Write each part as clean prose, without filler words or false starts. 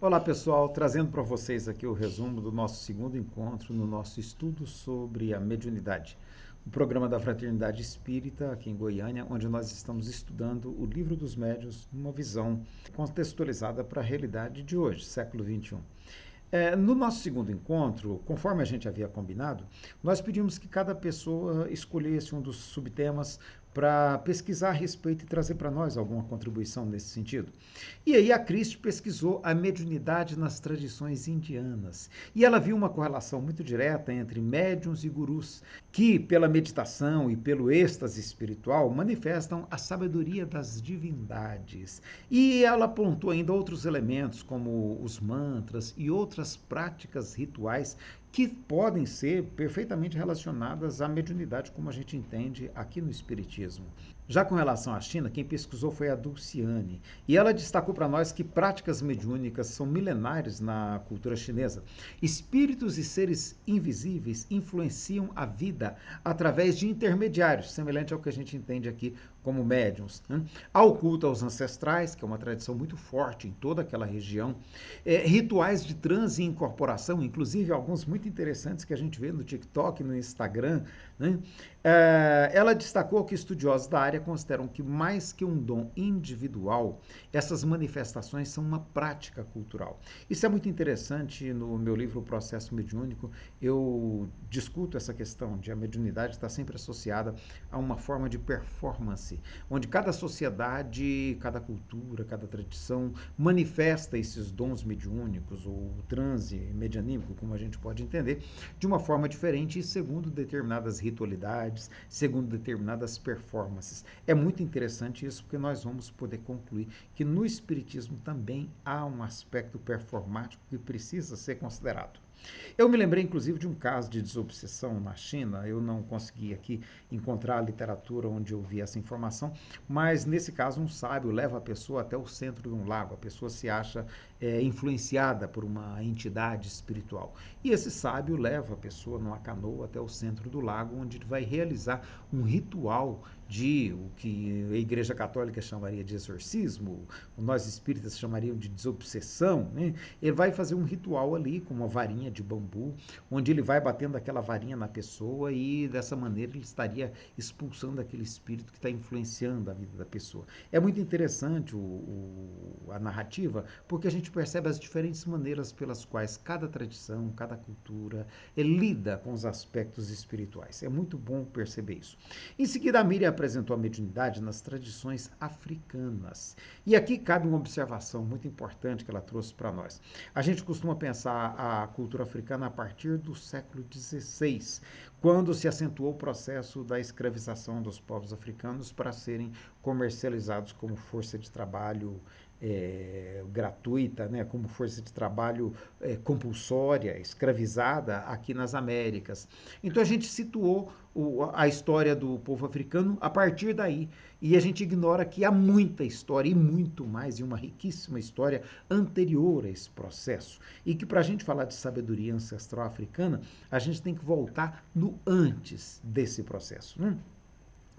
Olá pessoal, trazendo para vocês aqui o resumo do nosso segundo encontro no nosso estudo sobre a mediunidade. O programa da Fraternidade Espírita aqui em Goiânia, onde nós estamos estudando o Livro dos Médiuns numa visão contextualizada para a realidade de hoje, século XXI. No nosso segundo encontro, conforme a gente havia combinado, nós pedimos que cada pessoa escolhesse um dos subtemas para pesquisar a respeito e trazer para nós alguma contribuição nesse sentido. E aí a Cristi pesquisou a mediunidade nas tradições indianas. E ela viu uma correlação muito direta entre médiuns e gurus, que pela meditação e pelo êxtase espiritual manifestam a sabedoria das divindades. E ela apontou ainda outros elementos, como os mantras e outras práticas rituais que podem ser perfeitamente relacionadas à mediunidade, como a gente entende aqui no Espiritismo. Já com relação à China, quem pesquisou foi a Dulciane, e ela destacou para nós que práticas mediúnicas são milenares na cultura chinesa. Espíritos e seres invisíveis influenciam a vida através de intermediários, semelhante ao que a gente entende aqui como médiums. Há o culto aos ancestrais, que é uma tradição muito forte em toda aquela região. Rituais de transe e incorporação, inclusive alguns muito interessantes que a gente vê no TikTok, no Instagram. Né? Ela destacou que estudiosos da área consideram que mais que um dom individual, essas manifestações são uma prática cultural. Isso é muito interessante. No meu livro O Processo Mediúnico, eu discuto essa questão de a mediunidade estar sempre associada a uma forma de performance, onde cada sociedade, cada cultura, cada tradição manifesta esses dons mediúnicos, ou o transe medianímico, como a gente pode entender, de uma forma diferente e segundo determinadas ritualidades, segundo determinadas performances. É muito interessante isso, porque nós vamos poder concluir que no Espiritismo também há um aspecto performático que precisa ser considerado. Eu me lembrei, inclusive, de um caso de desobsessão na China. Eu não consegui aqui encontrar a literatura onde eu vi essa informação, mas nesse caso um sábio leva a pessoa até o centro de um lago. A pessoa se acha influenciada por uma entidade espiritual. E esse sábio leva a pessoa numa canoa até o centro do lago, onde ele vai realizar um ritual de o que a Igreja Católica chamaria de exorcismo, nós espíritas chamaríamos de desobsessão. Né? Ele vai fazer um ritual ali com uma varinha de bambu, onde ele vai batendo aquela varinha na pessoa e dessa maneira ele estaria expulsando aquele espírito que está influenciando a vida da pessoa. É muito interessante a narrativa, porque a gente percebe as diferentes maneiras pelas quais cada tradição, cada cultura lida com os aspectos espirituais. É muito bom perceber isso. Em seguida, a Miriam apresentou a mediunidade nas tradições africanas. E aqui cabe uma observação muito importante que ela trouxe para nós. A gente costuma pensar a cultura africana a partir do século XVI, quando se acentuou o processo da escravização dos povos africanos para serem comercializados como força de trabalho gratuita, né, como força de trabalho compulsória, escravizada aqui nas Américas. Então a gente situou a história do povo africano a partir daí. E a gente ignora que há muita história e muito mais, e uma riquíssima história anterior a esse processo. E que para a gente falar de sabedoria ancestral africana, a gente tem que voltar no antes desse processo. Né?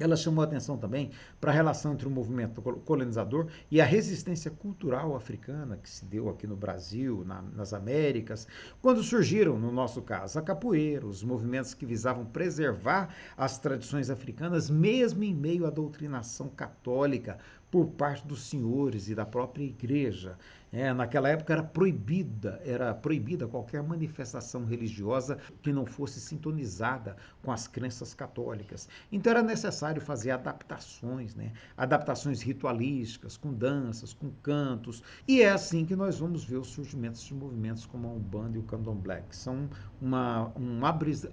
Ela chamou a atenção também para a relação entre o movimento colonizador e a resistência cultural africana que se deu aqui no Brasil, nas Américas, quando surgiram, no nosso caso, a capoeira, os movimentos que visavam preservar as tradições africanas, mesmo em meio à doutrinação católica por parte dos senhores e da própria igreja. Naquela época era proibida qualquer manifestação religiosa que não fosse sintonizada com as crenças católicas. Então era necessário fazer adaptações, né? Adaptações ritualísticas, com danças, com cantos. E é assim que nós vamos ver os surgimentos de movimentos como a Umbanda e o Candomblé, que são um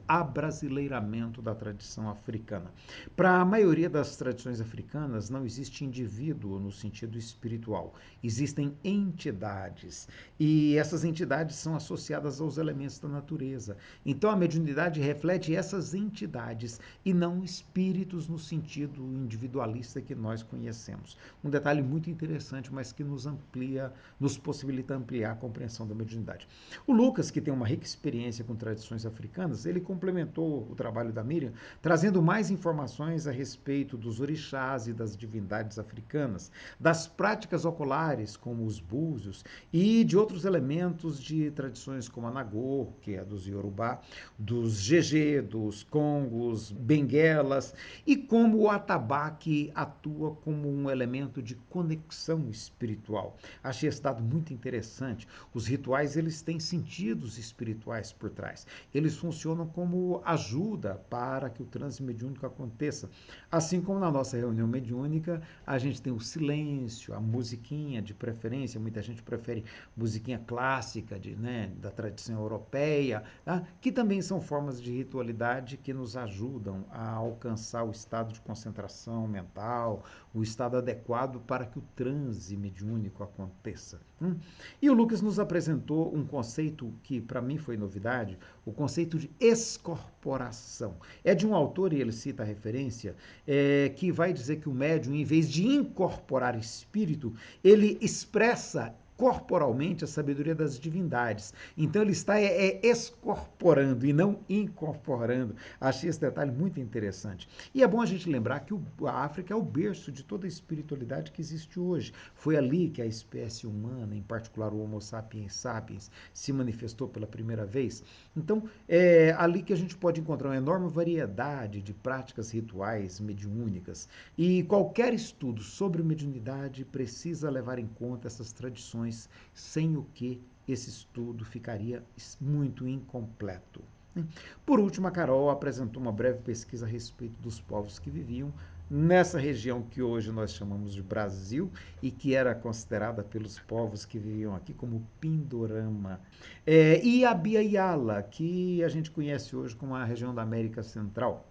abrasileiramento da tradição africana. Para a maioria das tradições africanas, não existe indivíduo no sentido espiritual. Existem entidades. E essas entidades são associadas aos elementos da natureza. Então a mediunidade reflete essas entidades e não espíritos no sentido individualista que nós conhecemos. Um detalhe muito interessante, mas que nos possibilita ampliar a compreensão da mediunidade. O Lucas, que tem uma rica experiência com tradições africanas, ele complementou o trabalho da Miriam, trazendo mais informações a respeito dos orixás e das divindades africanas, africanas, das práticas oculares, como os búzios, e de outros elementos de tradições como a Nagô, que é dos Yorubá, dos Jeje, dos Congos, Benguelas, e como o atabaque atua como um elemento de conexão espiritual. Achei esse dado muito interessante. Os rituais, eles têm sentidos espirituais por trás. Eles funcionam como ajuda para que o transe mediúnico aconteça. Assim como na nossa reunião mediúnica, a gente tem o silêncio, a musiquinha de preferência, muita gente prefere musiquinha clássica da tradição europeia, tá? Que também são formas de ritualidade que nos ajudam a alcançar o estado de concentração mental, o estado adequado para que o transe mediúnico aconteça. E o Lucas nos apresentou um conceito que para mim foi novidade, o conceito de escorporação. É de um autor, e ele cita a referência, que vai dizer que o médium, em vez de incorporar espírito, ele expressa corporalmente a sabedoria das divindades. Então ele está escorporando e não incorporando. Achei esse detalhe muito interessante. E é bom a gente lembrar que a África é o berço de toda a espiritualidade que existe hoje. Foi ali que a espécie humana, em particular o Homo sapiens sapiens, se manifestou pela primeira vez. Então, é ali que a gente pode encontrar uma enorme variedade de práticas rituais mediúnicas. E qualquer estudo sobre mediunidade precisa levar em conta essas tradições, sem o que esse estudo ficaria muito incompleto. Por último, a Carol apresentou uma breve pesquisa a respeito dos povos que viviam nessa região que hoje nós chamamos de Brasil e que era considerada pelos povos que viviam aqui como Pindorama. E a Bia Yala, que a gente conhece hoje como a região da América Central.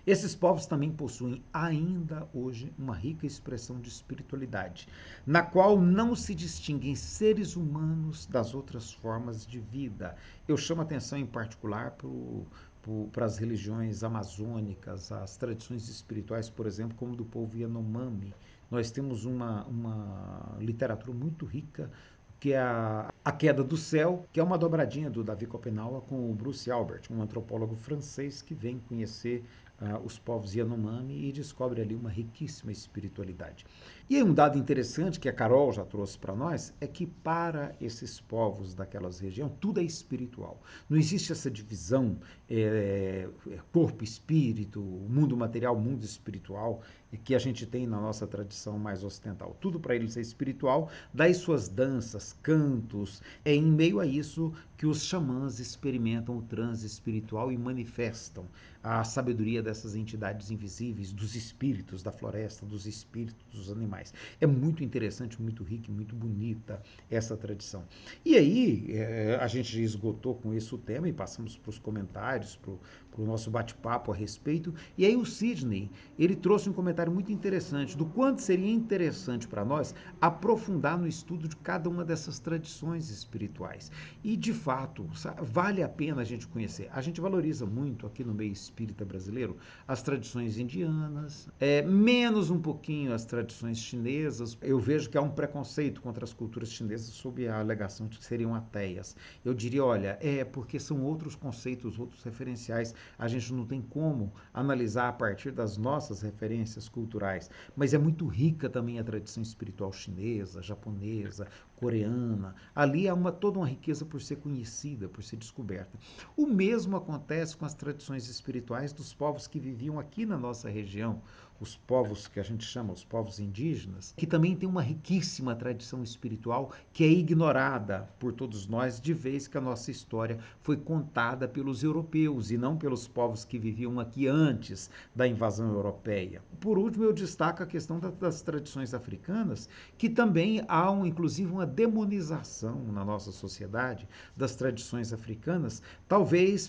Esses povos também possuem ainda hoje uma rica expressão de espiritualidade, na qual não se distinguem seres humanos das outras formas de vida. Eu chamo atenção em particular para as religiões amazônicas, as tradições espirituais, por exemplo, como do povo Yanomami. Nós temos uma literatura muito rica, que é a Queda do Céu, que é uma dobradinha do Davi Copenaua com o Bruce Albert, um antropólogo francês que vem conhecer os povos Yanomami e descobre ali uma riquíssima espiritualidade. E aí um dado interessante que a Carol já trouxe para nós é que para esses povos daquelas regiões tudo é espiritual. Não existe essa divisão corpo-espírito, mundo material, mundo espiritual, que a gente tem na nossa tradição mais ocidental. Tudo para eles é espiritual, daí suas danças, cantos, é em meio a isso que os xamãs experimentam o transe espiritual e manifestam a sabedoria dessas entidades invisíveis, dos espíritos da floresta, dos espíritos dos animais. É muito interessante, muito rica e muito bonita essa tradição. E aí, a gente esgotou com isso o tema e passamos para os comentários, para o nosso bate-papo a respeito. E aí o Sidney, ele trouxe um comentário muito interessante do quanto seria interessante para nós aprofundar no estudo de cada uma dessas tradições espirituais. E, de fato, vale a pena a gente conhecer. A gente valoriza muito aqui no meio espírita brasileiro as tradições indianas, menos um pouquinho as tradições chinesas. Eu vejo que há um preconceito contra as culturas chinesas sob a alegação de que seriam ateias. Eu diria, olha, porque são outros conceitos, outros referenciais. A gente não tem como analisar a partir das nossas referências culturais, mas é muito rica também a tradição espiritual chinesa, japonesa, coreana. Ali há toda uma riqueza por ser conhecida, por ser descoberta. O mesmo acontece com as tradições espirituais dos povos que viviam aqui na nossa região, os povos que a gente chama os povos indígenas, que também tem uma riquíssima tradição espiritual que é ignorada por todos nós, de vez que a nossa história foi contada pelos europeus e não pelos povos que viviam aqui antes da invasão europeia. Por último, eu destaco a questão das tradições africanas, que também há, inclusive, uma demonização na nossa sociedade das tradições africanas, talvez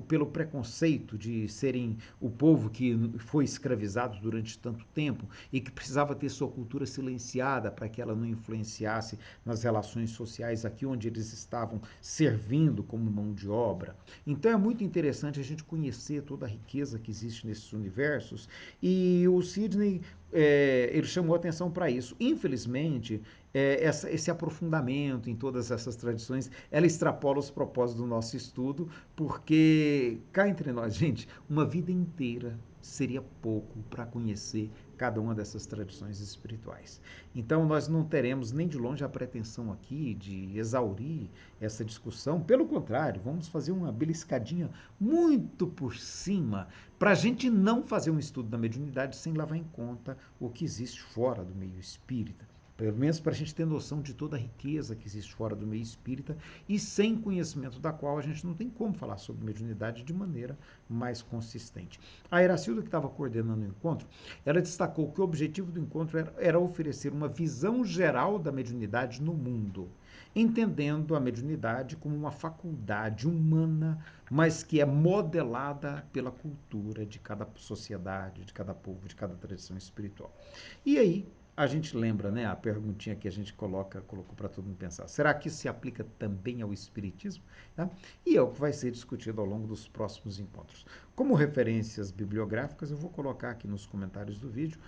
pelo preconceito de serem o povo que foi escravizado durante tanto tempo e que precisava ter sua cultura silenciada para que ela não influenciasse nas relações sociais aqui onde eles estavam servindo como mão de obra. Então é muito interessante a gente conhecer toda a riqueza que existe nesses universos e o Sidney ele chamou atenção para isso. Infelizmente, esse aprofundamento em todas essas tradições, ela extrapola os propósitos do nosso estudo, porque cá entre nós, gente, uma vida inteira seria pouco para conhecer cada uma dessas tradições espirituais. Então, nós não teremos nem de longe a pretensão aqui de exaurir essa discussão, pelo contrário, vamos fazer uma beliscadinha muito por cima, para a gente não fazer um estudo da mediunidade sem levar em conta o que existe fora do meio espírita. Pelo menos para a gente ter noção de toda a riqueza que existe fora do meio espírita e sem conhecimento da qual a gente não tem como falar sobre mediunidade de maneira mais consistente. A Iracilda, que estava coordenando o encontro, ela destacou que o objetivo do encontro era oferecer uma visão geral da mediunidade no mundo, entendendo a mediunidade como uma faculdade humana, mas que é modelada pela cultura de cada sociedade, de cada povo, de cada tradição espiritual. E aí, a gente lembra, né, a perguntinha que a gente colocou para todo mundo pensar. Será que isso se aplica também ao espiritismo? Tá? E é o que vai ser discutido ao longo dos próximos encontros. Como referências bibliográficas, eu vou colocar aqui nos comentários do vídeo.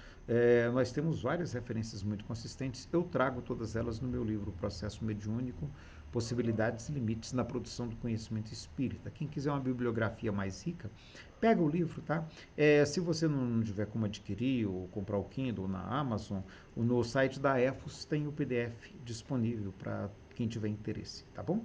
Nós temos várias referências muito consistentes. Eu trago todas elas no meu livro Processo Mediúnico, Possibilidades e Limites na Produção do Conhecimento Espírita. Quem quiser uma bibliografia mais rica, pega o livro, tá? Se você não tiver como adquirir ou comprar o Kindle na Amazon, no site da EFOS tem o PDF disponível para quem tiver interesse, tá bom?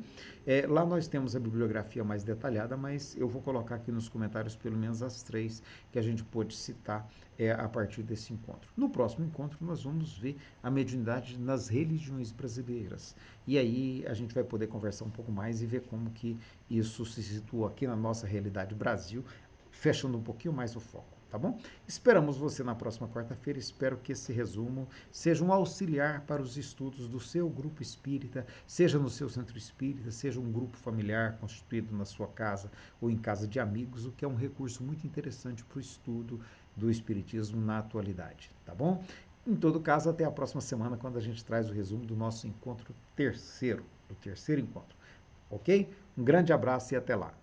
Lá nós temos a bibliografia mais detalhada, mas eu vou colocar aqui nos comentários pelo menos as três que a gente pôde citar a partir desse encontro. No próximo encontro nós vamos ver a mediunidade nas religiões brasileiras. E aí a gente vai poder conversar um pouco mais e ver como que isso se situa aqui na nossa realidade Brasil, fechando um pouquinho mais o foco, tá bom? Esperamos você na próxima quarta-feira. Espero que esse resumo seja um auxiliar para os estudos do seu grupo espírita, seja no seu centro espírita, seja um grupo familiar constituído na sua casa ou em casa de amigos, o que é um recurso muito interessante para o estudo do espiritismo na atualidade, tá bom? Em todo caso, até a próxima semana, quando a gente traz o resumo do nosso encontro terceiro, do terceiro encontro, ok? Um grande abraço e até lá.